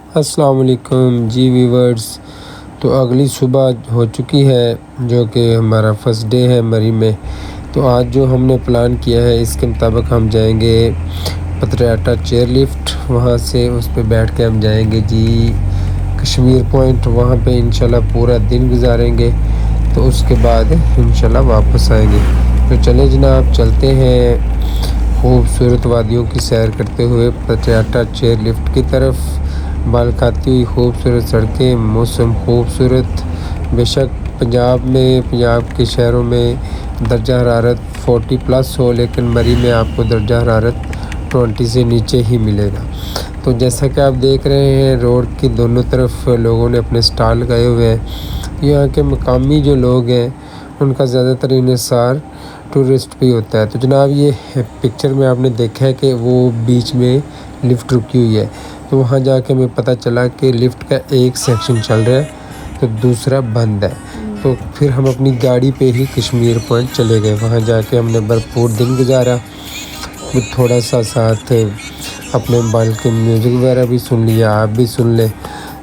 السلام علیکم جی ویورز، تو اگلی صبح ہو چکی ہے جو کہ ہمارا فرسٹ ڈے ہے مری میں۔ تو آج جو ہم نے پلان کیا ہے اس کے مطابق ہم جائیں گے پتریاٹا چیئر لفٹ، وہاں سے اس پہ بیٹھ کے ہم جائیں گے جی کشمیر پوائنٹ، وہاں پہ انشاءاللہ پورا دن گزاریں گے، تو اس کے بعد انشاءاللہ واپس آئیں گے۔ تو چلیں جناب، چلتے ہیں خوبصورت وادیوں کی سیر کرتے ہوئے پتریاٹا چیئر لفٹ کی طرف۔ بال کھاتی ہوئی خوبصورت سڑکیں، موسم خوبصورت۔ بے شک پنجاب کے شہروں میں درجہ حرارت 40+ ہو، لیکن مری میں آپ کو درجہ حرارت 20 سے نیچے ہی ملے گا۔ تو جیسا کہ آپ دیکھ رہے ہیں روڈ کی دونوں طرف لوگوں نے اپنے سٹال لگائے ہوئے ہیں۔ یہاں کے مقامی جو لوگ ہیں ان کا زیادہ تر انحصار ٹورسٹ بھی ہوتا ہے۔ تو جناب یہ پکچر میں آپ نے دیکھا ہے کہ وہ بیچ میں لفٹ رکی ہوئی ہے، تو وہاں جا کے ہمیں پتہ چلا کہ لفٹ کا ایک سیکشن چل رہا ہے تو دوسرا بند ہے۔ تو پھر ہم اپنی گاڑی پہ ہی کشمیر پوائنٹ چلے گئے، وہاں جا کے ہم نے بھرپور دن گزارا، تھوڑا سا ساتھ اپنے موبائل کے میوزک وغیرہ بھی سن لیا، آپ بھی سن لیں۔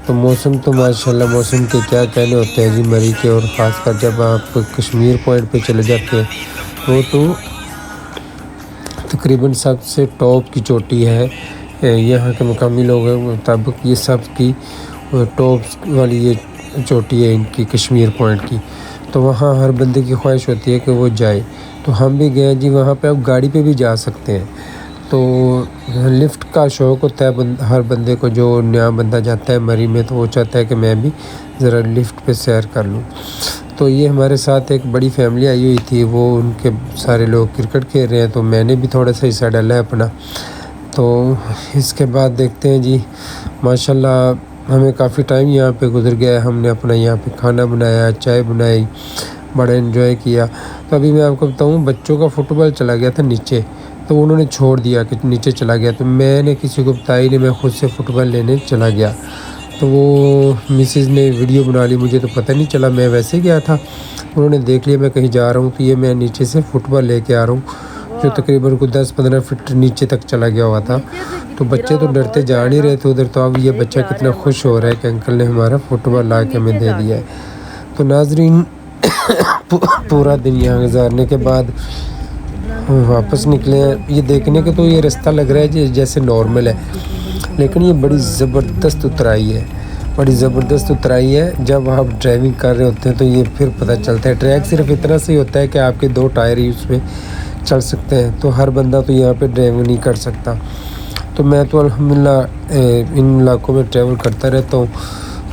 تو موسم تو ماشاءاللہ موسم کے کیا کہنے ہوتے ہیں جی مری کے، اور خاص کر جب آپ کشمیر پوائنٹ پہ چلے جاتے ہیں وہ تو تقریباً سب سے ٹاپ کی چوٹی ہے۔ یہاں کے مقامی لوگوں کے مطابق یہ سب کی ٹاپ والی یہ چوٹی ہے ان کی کشمیر پوائنٹ کی۔ تو وہاں ہر بندے کی خواہش ہوتی ہے کہ وہ جائے، تو ہم بھی گئے جی وہاں پہ۔ اب گاڑی پہ بھی جا سکتے ہیں، تو لفٹ کا شوق ہوتا ہے ہر بندے کو، جو نیا بندہ جاتا ہے مری میں تو وہ چاہتا ہے کہ میں بھی ذرا لفٹ پہ سیر کر لوں۔ تو یہ ہمارے ساتھ ایک بڑی فیملی آئی ہوئی تھی، وہ ان کے سارے لوگ کرکٹ کھیل رہے ہیں، تو میں نے بھی تھوڑا سا حصہ ڈالا ہے اپنا۔ تو اس کے بعد دیکھتے ہیں جی ماشاءاللہ ہمیں کافی ٹائم یہاں پہ گزر گیا ہے، ہم نے اپنا یہاں پہ کھانا بنایا، چائے بنائی، بڑا انجوائے کیا۔ تو ابھی میں آپ کو بتاؤں بچوں کا فٹ بال چلا گیا تھا نیچے، تو انہوں نے چھوڑ دیا کہ نیچے چلا گیا، تو میں نے کسی کو بتایا ہی نہیں، میں خود سے فٹ بال لینے چلا گیا۔ تو وہ مسز نے ویڈیو بنا لی، مجھے تو پتہ نہیں چلا، میں ویسے گیا تھا، انہوں نے دیکھ لیا میں کہیں جا رہا ہوں، تو یہ میں نیچے سے فٹ بال لے کے آ رہا ہوں، جو تقریباً کوئی 10-15 فٹ نیچے تک چلا گیا ہوا تھا۔ تو بچے تو ڈرتے جا نہیں رہے تھے ادھر، تو اب یہ بچہ کتنا خوش ہو رہا ہے کہ انکل نے ہمارا فٹ بال لا کے ہمیں دے دیا ہے۔ تو ناظرین پورا دن یہاں گزارنے کے بعد واپس نکلے ہیں۔ یہ دیکھنے کے تو یہ رستہ لگ رہا ہے جیسے نارمل ہے، لیکن یہ بڑی زبردست اترائی ہے، بڑی زبردست اترائی ہے۔ جب آپ ڈرائیونگ کر رہے ہوتے ہیں تو یہ پھر پتہ چلتا ہے۔ ٹریک صرف اتنا سے ہی ہوتا ہے کہ آپ کے 2 ٹائر ہی اس میں چل سکتے ہیں، تو ہر بندہ تو یہاں پہ ڈرائیونگ نہیں کر سکتا۔ تو میں تو الحمدللہ ان علاقوں میں ٹریول کرتا رہتا ہوں،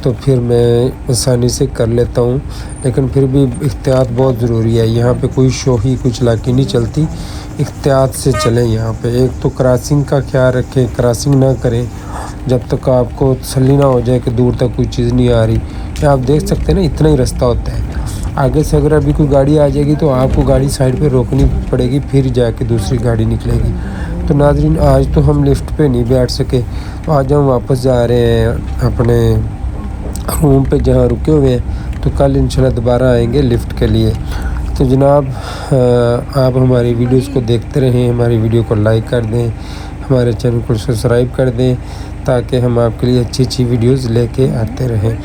تو پھر میں آسانی سے کر لیتا ہوں، لیکن پھر بھی احتیاط بہت ضروری ہے۔ یہاں پہ کوئی شوخی کوئی چلاکی نہیں چلتی، احتیاط سے چلیں۔ یہاں پہ ایک تو کراسنگ کا خیال رکھیں، کراسنگ نہ کریں جب تک آپ کو تسلی نہ ہو جائے کہ دور تک کوئی چیز نہیں آ رہی۔ کہ آپ دیکھ سکتے ہیں نا اتنا ہی رستہ ہوتا ہے، آگے سے اگر ابھی کوئی گاڑی آ جائے گی تو آپ کو گاڑی سائڈ پہ روکنی پڑے گی، پھر جا کے دوسری گاڑی نکلے گی۔ تو ناظرین آج تو ہم لفٹ پہ نہیں بیٹھ سکے، تو آج ہم واپس جا رہے ہیں اپنے روم پہ جہاں رکے ہوئے ہیں، تو کل انشاءاللہ دوبارہ آئیں گے لفٹ کے لیے۔ تو جناب آپ ہماری ویڈیوز کو دیکھتے رہیں، ہماری ویڈیو کو لائک کر دیں، ہمارے چینل کو سبسکرائب کر دیں، تاکہ ہم آپ کے لیے اچھی اچھی ویڈیوز لے کے آتے رہیں۔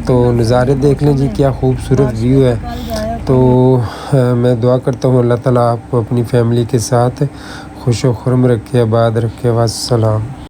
تو نظارے دیکھ لیں جی کیا خوبصورت ویو ہے۔ تو میں دعا کرتا ہوں اللہ تعالیٰ آپ کو اپنی فیملی کے ساتھ خوش و خرم رکھے، آباد رکھے۔ والسلام۔